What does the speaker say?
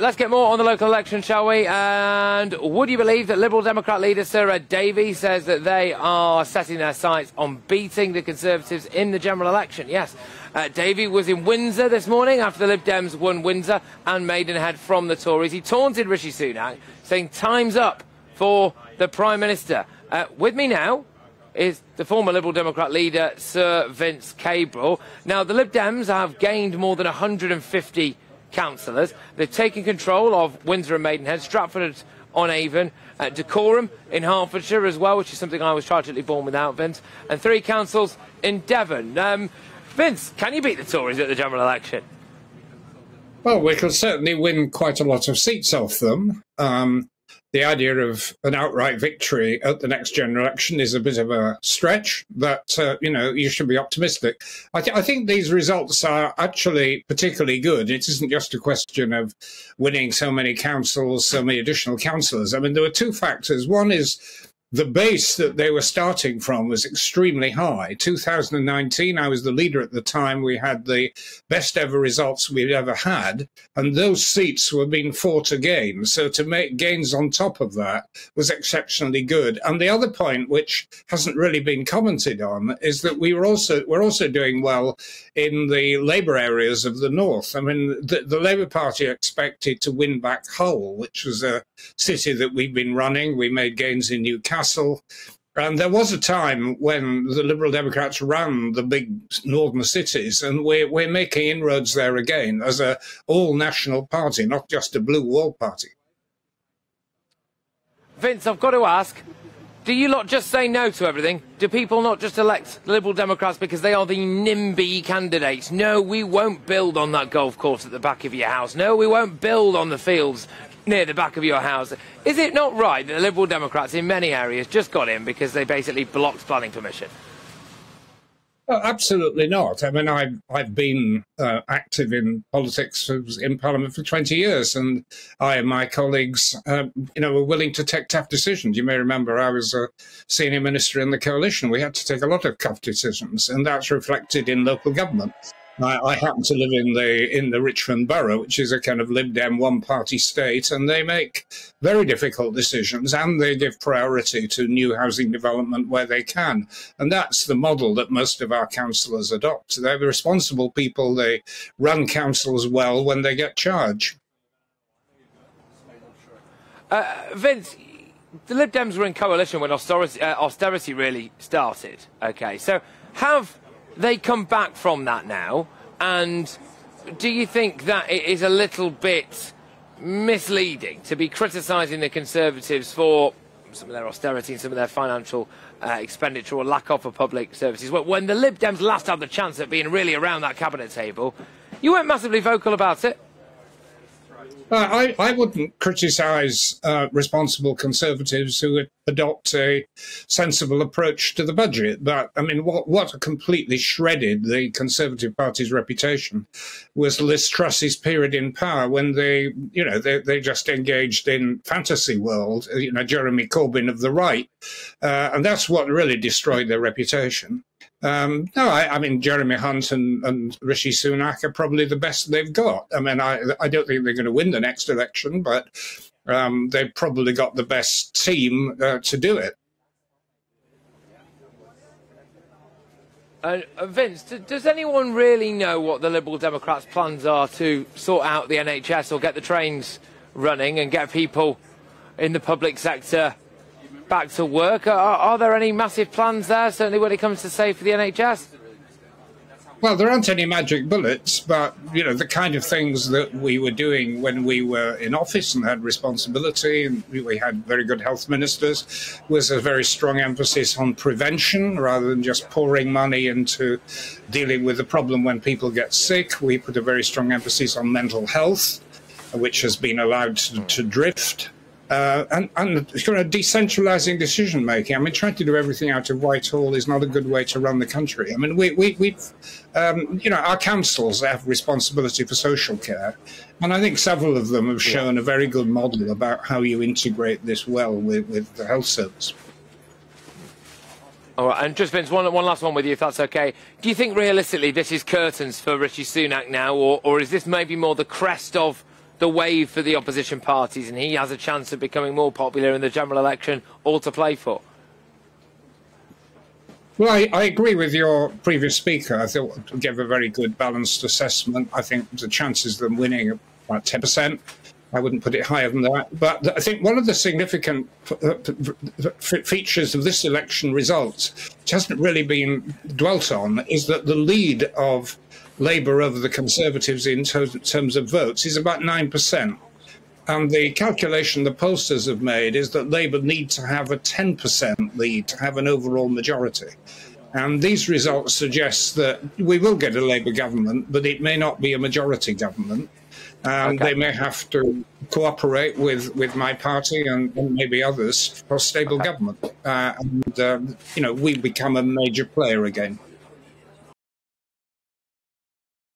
let's get more on the local election, shall we? And would you believe that Liberal Democrat leader Sir Davey says that they are setting their sights on beating the Conservatives in the general election? Yes. Davey was in Windsor this morning after the Lib Dems won Windsor and Maidenhead from the Tories. He taunted Rishi Sunak, saying time's up for the Prime Minister. With me now is the former Liberal Democrat leader, Sir Vince Cable. Now, the Lib Dems have gained more than 150 councillors. They've taken control of Windsor and Maidenhead, Stratford-on-Avon, Dacorum in Hertfordshire as well, which is something I was tragically born without, Vince, and 3 councils in Devon. Vince, can you beat the Tories at the general election? Well, we could certainly win quite a lot of seats off them. The idea of an outright victory at the next general election is a bit of a stretch, but, you know, you should be optimistic. I think these results are actually particularly good. It isn't just a question of winning so many councils, so many additional councillors. I mean, there were 2 factors. One is the base that they were starting from was extremely high. 2019, I was the leader at the time. We had the best ever results we'd ever had, and those seats were being fought again. So to make gains on top of that was exceptionally good. And the other point, which hasn't really been commented on, is that we're also doing well in the Labour areas of the north. I mean, the Labour Party expected to win back Hull, which was a city that we've been running. We made gains in Newcastle. And there was a time when the Liberal Democrats ran the big northern cities, and we're making inroads there again as a all-national party, not just a blue wall party. Vince, I've got to ask, do you not just say no to everything? Do people not just elect Liberal Democrats because they are the NIMBY candidates? No, we won't build on that golf course at the back of your house. No, we won't build on the fields near the back of your house. Is it not right that the Liberal Democrats in many areas just got in because they basically blocked planning permission? Well, absolutely not. I mean, I've been active in politics in Parliament for 20 years, and I and my colleagues, you know, were willing to take tough decisions. You may remember I was a senior minister in the coalition. We had to take a lot of tough decisions, and that's reflected in local government. I happen to live in the Richmond borough, which is a kind of Lib Dem one-party state, and they make very difficult decisions, and they give priority to new housing development where they can. And that's the model that most of our councillors adopt. They're the responsible people. They run councils well when they get charge. Vince, the Lib Dems were in coalition when austerity really started. Okay, so have they come back from that now, and do you think that it is a little bit misleading to be criticising the Conservatives for some of their austerity and some of their financial expenditure or lack of for public services? When the Lib Dems last had the chance at being really around that cabinet table, you weren't massively vocal about it. I wouldn't criticise responsible Conservatives who would adopt a sensible approach to the budget. But, I mean, what completely shredded the Conservative Party's reputation was Liz Truss's period in power when they just engaged in fantasy world, you know, Jeremy Corbyn of the right. And that's what really destroyed their reputation. No, I mean, Jeremy Hunt and Rishi Sunak are probably the best they've got. I mean, I don't think they're going to win the next election, but they've probably got the best team to do it. Vince, does anyone really know what the Liberal Democrats' plans are to sort out the NHS or get the trains running and get people in the public sector back to work? Are there any massive plans there, certainly when it comes to save for the NHS? Well, there aren't any magic bullets, but, you know, the kind of things that we were doing when we were in office and had responsibility, and we had very good health ministers, was a very strong emphasis on prevention rather than just pouring money into dealing with the problem when people get sick. We put a very strong emphasis on mental health, which has been allowed to drift. And sort of decentralising decision making. I mean, trying to do everything out of Whitehall is not a good way to run the country. I mean, we've you know, our councils have responsibility for social care, and I think several of them have shown a very good model about how you integrate this well with the health service. All right, and just Vince, one last one with you, if that's okay. Do you think realistically this is curtains for Rishi Sunak now, or is this maybe more the crest of the wave for the opposition parties, and he has a chance of becoming more popular in the general election, all to play for? Well, I agree with your previous speaker. I thought he gave a very good balanced assessment. I think the chances of them winning are about 10%. I wouldn't put it higher than that. But I think one of the significant features of this election result, which hasn't really been dwelt on, is that the lead of Labour over the Conservatives in terms of votes is about 9%. And the calculation the pollsters have made is that Labour need to have a 10% lead to have an overall majority. And these results suggest that we will get a Labour government, but it may not be a majority government. They may have to cooperate with my party and maybe others for stable government. We become a major player again.